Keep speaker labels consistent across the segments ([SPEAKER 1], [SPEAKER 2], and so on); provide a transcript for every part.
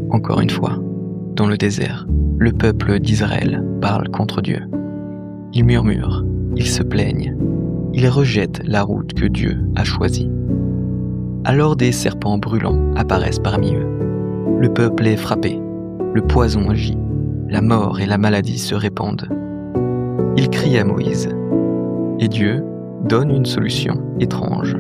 [SPEAKER 1] Encore une fois, dans le désert, le peuple d'Israël parle contre Dieu. Ils murmurent, ils se plaignent, ils rejettent la route que Dieu a choisie. Alors des serpents brûlants apparaissent parmi eux. Le peuple est frappé, le poison agit, la mort et la maladie se répandent. Ils crient à Moïse, et Dieu donne une solution étrange.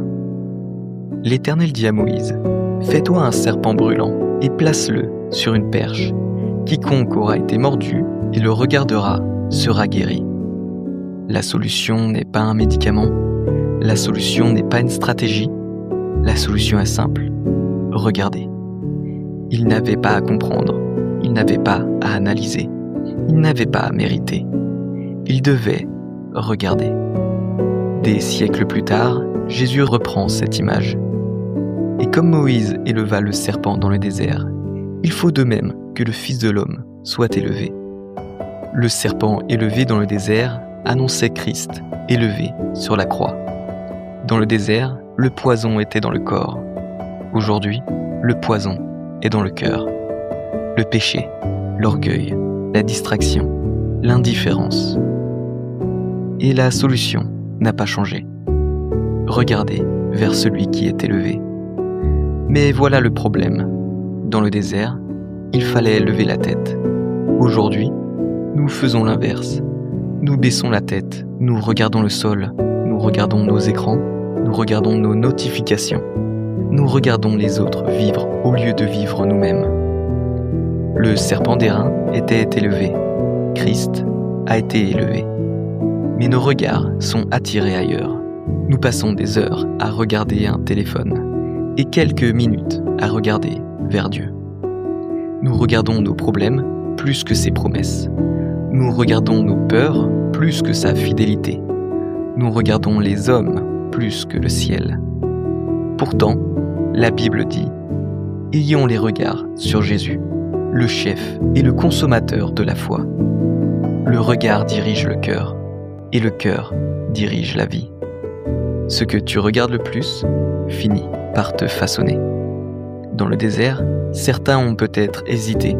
[SPEAKER 1] L'Éternel dit à Moïse, « Fais-toi un serpent brûlant et place-le sur une perche. Quiconque aura été mordu et le regardera sera guéri. » La solution n'est pas un médicament, la solution n'est pas une stratégie, la solution est simple, regardez. Il n'avait pas à comprendre, il n'avait pas à analyser, il n'avait pas à mériter. Il devait regarder. Des siècles plus tard, Jésus reprend cette image. Et comme Moïse éleva le serpent dans le désert, il faut de même que le Fils de l'homme soit élevé. Le serpent élevé dans le désert annonçait Christ élevé sur la croix. Dans le désert, le poison était dans le corps. Aujourd'hui, le poison est dans le cœur. Le péché, l'orgueil, la distraction, l'indifférence. Et la solution n'a pas changé. Regardez vers celui qui est élevé. Mais voilà le problème. Dans le désert, il fallait lever la tête. Aujourd'hui, nous faisons l'inverse. Nous baissons la tête, nous regardons le sol, nous regardons nos écrans, nous regardons nos notifications. Nous regardons les autres vivre au lieu de vivre nous-mêmes. Le serpent d'airain était élevé. Christ a été élevé. Mais nos regards sont attirés ailleurs. Nous passons des heures à regarder un téléphone et quelques minutes à regarder vers Dieu. Nous regardons nos problèmes plus que ses promesses. Nous regardons nos peurs plus que sa fidélité. Nous regardons les hommes plus que le ciel. Pourtant, la Bible dit « Ayons les regards sur Jésus, le chef et le consommateur de la foi. Le regard dirige le cœur, et le cœur dirige la vie. Ce que tu regardes le plus finit par te façonner. » Dans le désert, certains ont peut-être hésité.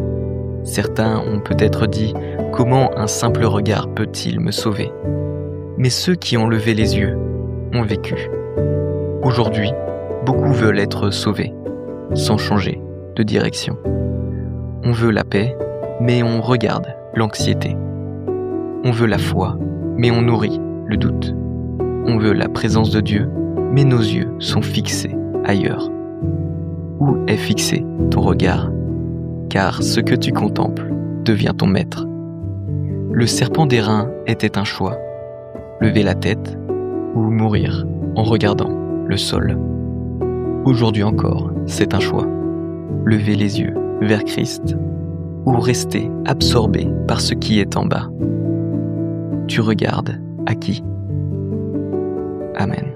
[SPEAKER 1] Certains ont peut-être dit « Comment un simple regard peut-il me sauver ?» Mais ceux qui ont levé les yeux ont vécu. Aujourd'hui, beaucoup veulent être sauvés, sans changer de direction. On veut la paix, mais on regarde l'anxiété. On veut la foi, mais on nourrit le doute. On veut la présence de Dieu, mais nos yeux sont fixés ailleurs. Où est fixé ton regard? Car ce que tu contemples devient ton maître. Le serpent d'airain était un choix. Lever la tête ou mourir en regardant le sol. Aujourd'hui encore, c'est un choix. Lever les yeux vers Christ ou rester absorbé par ce qui est en bas. Tu regardes à qui? Amen.